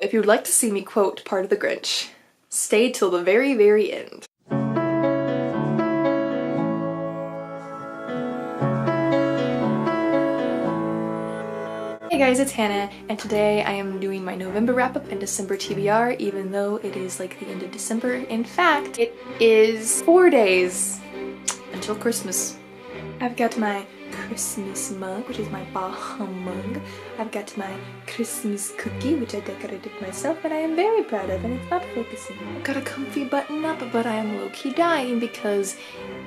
If you would like to see me quote part of The Grinch, stay till the very, very end. Hey guys, it's Hannah, and today I am doing my November wrap-up and December TBR, even though it is like the end of December. In fact, it is 4 days until Christmas. I've got my Christmas mug, which is my Baja mug. I've got my Christmas cookie, which I decorated myself, and I am very proud of, and it's not focusing. I've got a comfy button up, but I am low-key dying because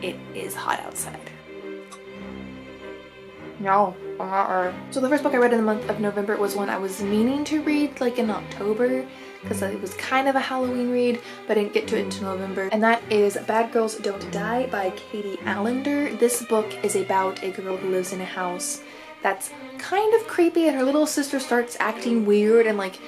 it is hot outside. No. So the first book I read in the month of November was one I was meaning to read like in October because it was kind of a Halloween read, but I didn't get to it until November, and that is Bad Girls Don't Die by Katie Allender. This book is about a girl who lives in a house that's kind of creepy, and her little sister starts acting weird and like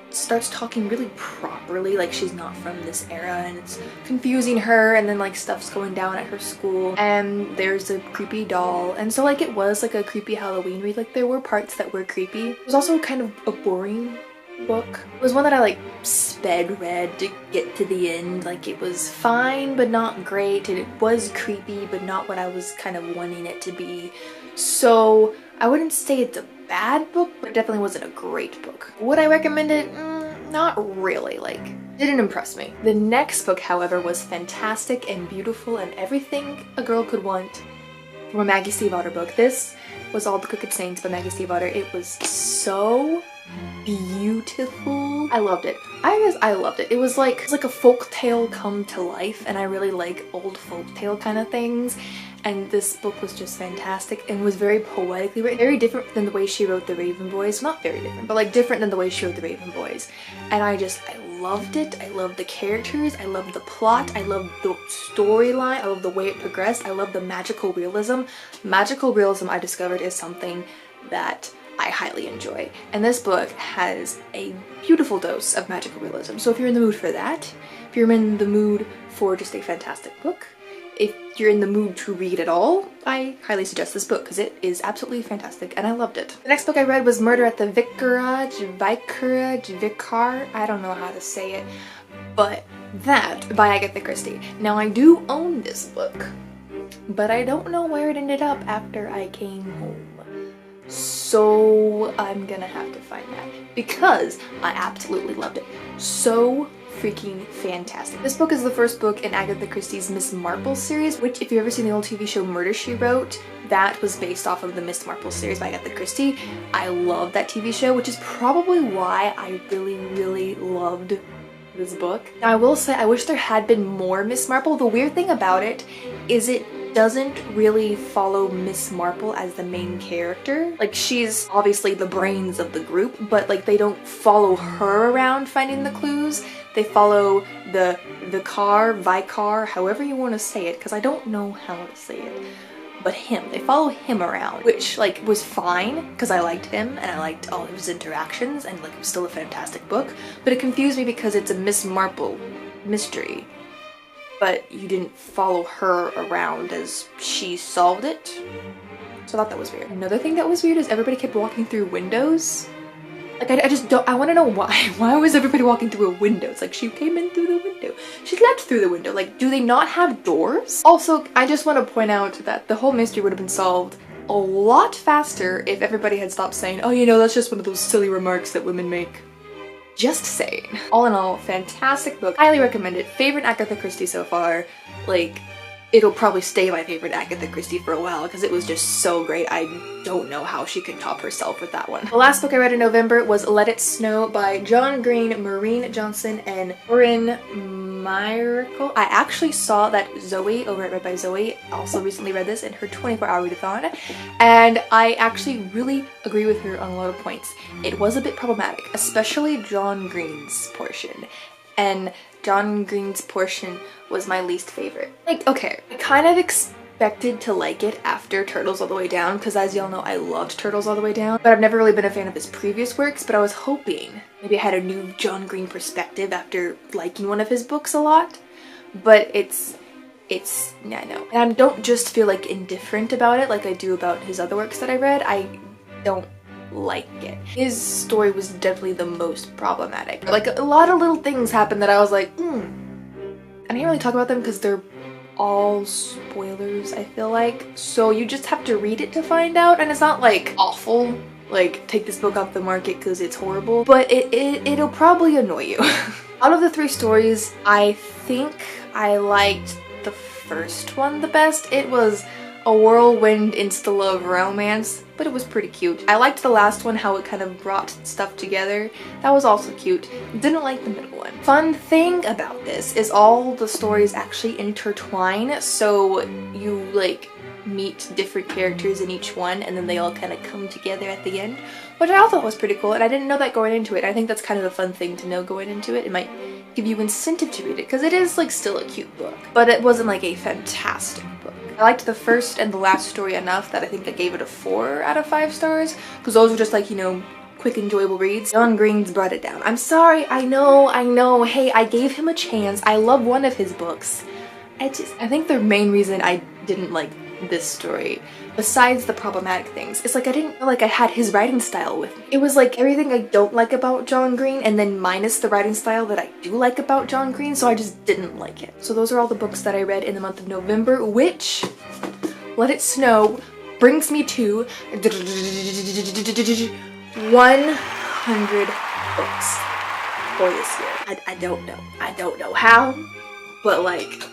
starts talking really properly like she's not from this era, and it's confusing her, and then like stuff's going down at her school, and there's a creepy doll, and so like it was like a creepy Halloween read. Like there were parts that were creepy. It was also kind of a boring book. It was one that I like sped read to get to the end. Like it was fine but not great, and it was creepy but not what I was kind of wanting it to be. So I wouldn't say it's a bad book, but it definitely wasn't a great book. Would I recommend it? Not really. Like, didn't impress me. The next book, however, was fantastic and beautiful and everything a girl could want from a Maggie Stiefvater book. This was All the Crooked Saints by Maggie Stiefvater. It was so beautiful. I loved it. I loved it. It was like a folk tale come to life, and I really like old folk tale kind of things. And this book was just fantastic and was very poetically written. Very different than the way she wrote The Raven Boys. Not very different, but like different than the way she wrote The Raven Boys. And I loved it. I loved the characters. I loved the plot. I loved the storyline. I loved the way it progressed. I loved the magical realism. Magical realism, I discovered, is something that I highly enjoy. And this book has a beautiful dose of magical realism. So if you're in the mood for that, if you're in the mood for just a fantastic book, if you're in the mood to read at all, I highly suggest this book because it is absolutely fantastic and I loved it. The next book I read was Murder at the Vicar, I don't know how to say it, but that by Agatha Christie. Now I do own this book, but I don't know where it ended up after I came home. So I'm gonna have to find that because I absolutely loved it. So freaking fantastic. This book is the first book in Agatha Christie's Miss Marple series, which if you've ever seen the old TV show Murder, She Wrote, that was based off of the Miss Marple series by Agatha Christie. I love that TV show, which is probably why I really loved this book. Now I will say I wish there had been more Miss Marple. The weird thing about it is it doesn't really follow Miss Marple as the main character. Like she's obviously the brains of the group, but like they don't follow her around finding the clues. They follow the vicar, however you want to say it, because I don't know how to say it, but him. They follow him around, which like was fine because I liked him and I liked all of his interactions, and like it was still a fantastic book, but it confused me because it's a Miss Marple mystery, but you didn't follow her around as she solved it. So I thought that was weird. Another thing that was weird is everybody kept walking through windows. Like I just don't, I want to know why. Why was everybody walking through a window? It's like she came in through the window. She left through the window. Like, do they not have doors? Also, I just want to point out that the whole mystery would have been solved a lot faster if everybody had stopped saying, oh, you know, that's just one of those silly remarks that women make. Just saying. All in all, fantastic book. Highly recommend it. Favorite Agatha Christie so far. Like, it'll probably stay my favorite Agatha Christie for a while because it was just so great. I don't know how she could top herself with that one. The last book I read in November was Let It Snow by John Green, Maureen Johnson, and Corinne Miracle. I actually saw that Zoe over at Read by Zoe also recently read this in her 24-hour readathon, and I actually really agree with her on a lot of points. It was a bit problematic, especially John Green's portion. And John Green's portion was my least favorite. Like, okay, I kind of expected to like it after Turtles All the Way Down, because as y'all know, I loved Turtles All the Way Down, but I've never really been a fan of his previous works, but I was hoping maybe I had a new John Green perspective after liking one of his books a lot. But it's yeah, no. And I don't just feel like indifferent about it like I do about his other works that I read. I don't like it. His story was definitely the most problematic. Like, a lot of little things happened that I was like, I can't really talk about them because they're all spoilers, I feel like. So you just have to read it to find out, and it's not like awful, like take this book off the market because it's horrible, but it'll probably annoy you. Out of the 3 stories, I think I liked the first one the best. It was a whirlwind insta-love romance, but it was pretty cute. I liked the last one, how it kind of brought stuff together. That was also cute. Didn't like the middle one. Fun thing about this is all the stories actually intertwine, so you like meet different characters in each one and then they all kind of come together at the end, which I also thought was pretty cool, and I didn't know that going into it. I think that's kind of a fun thing to know going into it. It might give you incentive to read it because it is like still a cute book, but it wasn't like a fantastic book. I liked the first and the last story enough that I think I gave it a 4 out of 5 stars because those were just like, you know, quick enjoyable reads. John Green's brought it down. I'm sorry, I know, hey, I gave him a chance. I love one of his books. I think the main reason I didn't like this story, besides the problematic things, it's like I didn't feel like I had his writing style with me. It was like everything I don't like about John Green and then minus the writing style that I do like about John Green, so I just didn't like it. So those are all the books that I read in the month of November, which, let it snow, brings me to 100 books for this year. I don't know how, but like,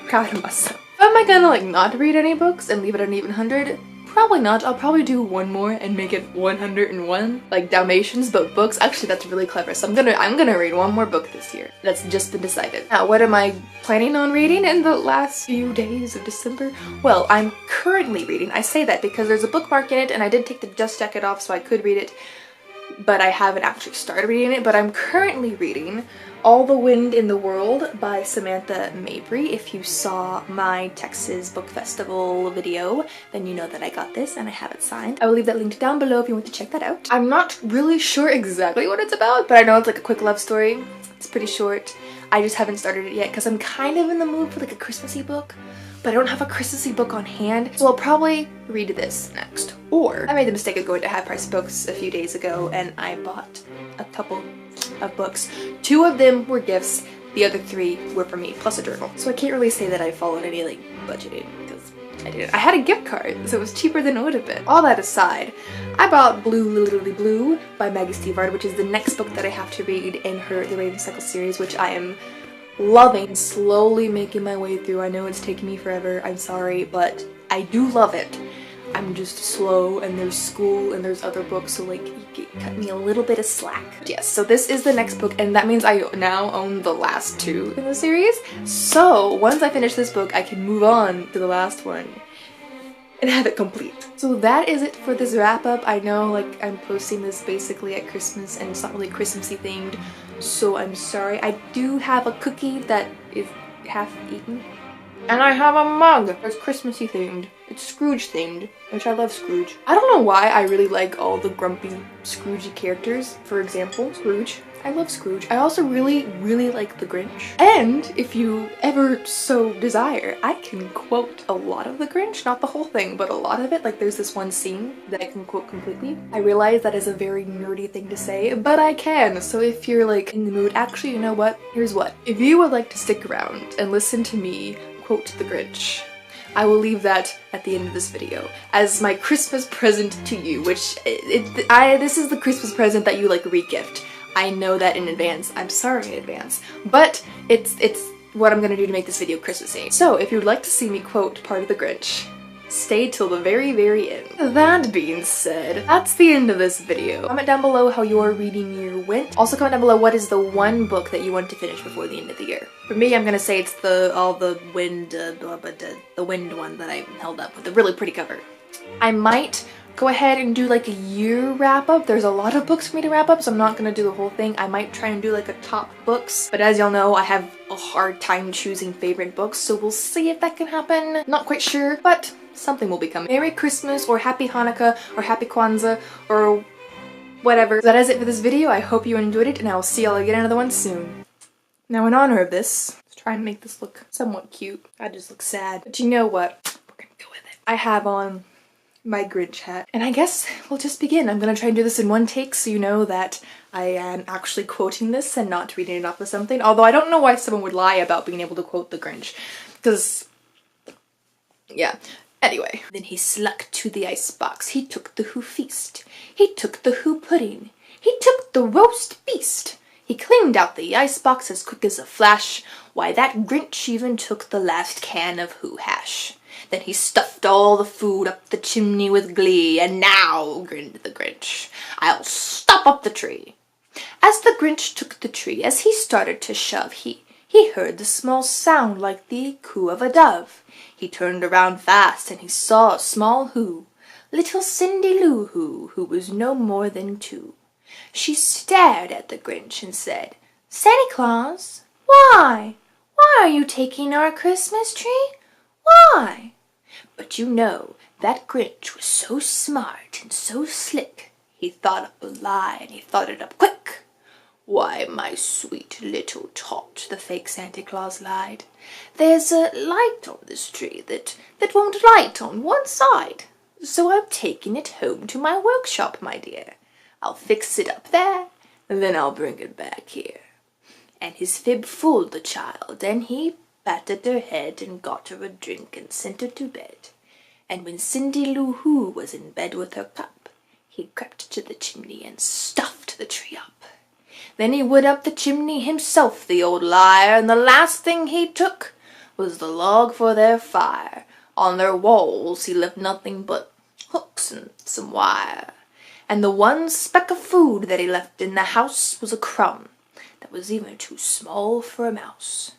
proud of myself. Am I gonna like not read any books and leave it at an even 100? Probably not. I'll probably do one more and make it 101, like Dalmatians, but books. Actually, that's really clever. So I'm gonna read one more book this year. That's just been decided. Now, what am I planning on reading in the last few days of December? Well, I'm currently reading. I say that because there's a bookmark in it, and I did take the dust jacket off so I could read it, but I haven't actually started reading it. But I'm currently reading All the Wind in the World by Samantha Mabry. If you saw my Texas Book Festival video, then you know that I got this and I have it signed. I will leave that link down below if you want to check that out. I'm not really sure exactly what it's about, but I know it's like a quick love story. It's pretty short. I just haven't started it yet because I'm kind of in the mood for like a Christmassy book, but I don't have a Christmassy book on hand, so I'll probably read this next. Or I made the mistake of going to Half Price Books a few days ago and I bought a couple of books. 2 of them were gifts, the other 3 were for me, plus a journal. So I can't really say that I followed any like budgeting because I didn't. I had a gift card, so it was cheaper than it would have been. All that aside, I bought Blue Literally Blue by Maggie Stiefvater, which is the next book that I have to read in her The Raven Cycle series, which I am loving, slowly making my way through. I know it's taking me forever, I'm sorry, but I do love it. I'm just slow, and there's school and there's other books, so like you cut me a little bit of slack. Yes, so this is the next book, and that means I now own the last 2 in the series. So once I finish this book, I can move on to the last one and have it complete. So that is it for this wrap up. I know like I'm posting this basically at Christmas and it's not really Christmassy themed, so I'm sorry. I do have a cookie that is half eaten. And I have a mug that's Christmassy themed. It's Scrooge themed, which I love Scrooge. I don't know why I really like all the grumpy Scroogey characters. For example, Scrooge. I love Scrooge. I also really like the Grinch. And if you ever so desire, I can quote a lot of the Grinch. Not the whole thing, but a lot of it. Like there's this one scene that I can quote completely. I realize that is a very nerdy thing to say, but I can. So if you're like in the mood, actually, you know what? Here's what. If you would like to stick around and listen to me quote the Grinch, I will leave that at the end of this video as my Christmas present to you, which this is the Christmas present that you like re-gift. I know that in advance. I'm sorry in advance, but it's what I'm gonna do to make this video Christmassy. So if you would like to see me quote part of the Grinch, stay till the very end. That being said, that's the end of this video. Comment down below how your reading year went. Also comment down below what is the one book that you want to finish before the end of the year. For me, I'm gonna say it's the wind one that I held up with a really pretty cover. I might go ahead and do like a year wrap up. There's a lot of books for me to wrap up, so I'm not gonna do the whole thing. I might try and do like a top books, but as y'all know, I have a hard time choosing favorite books, so we'll see if that can happen. Not quite sure, but something will be coming. Merry Christmas or Happy Hanukkah or Happy Kwanzaa or whatever. So that is it for this video. I hope you enjoyed it, and I will see y'all again in another one soon. Now in honor of this, let's try and make this look somewhat cute. I just look sad, but you know what? We're gonna go with it. I have on my Grinch hat. And I guess we'll just begin. I'm gonna try and do this in one take so you know that I am actually quoting this and not reading it off of something. Although I don't know why someone would lie about being able to quote the Grinch. Because, yeah. Anyway. Then he sluck to the icebox. He took the Who feast. He took the Who pudding. He took the roast beast. He cleaned out the icebox as quick as a flash. Why, that Grinch even took the last can of Who hash. Then he stuffed all the food up the chimney with glee. And now, grinned the Grinch, I'll stop up the tree. As the Grinch took the tree, as he started to shove, he heard the small sound like the coo of a dove. He turned around fast, and he saw a small Who, little Cindy Lou Who was no more than 2. She stared at the Grinch and said, Santa Claus, why? Why are you taking our Christmas tree? Why? But you know, that Grinch was so smart and so slick, he thought up a lie, and he thought it up quick. Why, my sweet little tot, the fake Santa Claus lied, there's a light on this tree that won't light on one side. So I'm taking it home to my workshop, my dear. I'll fix it up there, and then I'll bring it back here. And his fib fooled the child, and he patted her head and got her a drink and sent her to bed. And when Cindy Lou Who was in bed with her cup, he crept to the chimney and stuffed the tree up. Then he would up the chimney himself, the old liar, and the last thing he took was the log for their fire. On their walls he left nothing but hooks and some wire. And the one speck of food that he left in the house was a crumb that was even too small for a mouse.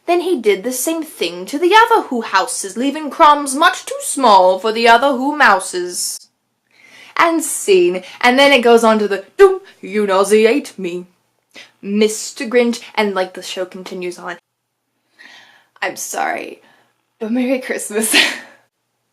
Then he did the same thing to the other Who houses, leaving crumbs much too small for the other Who mouses. And scene. And then it goes on to the, do you nauseate me, Mr. Grinch, and like the show continues on. I'm sorry, but Merry Christmas.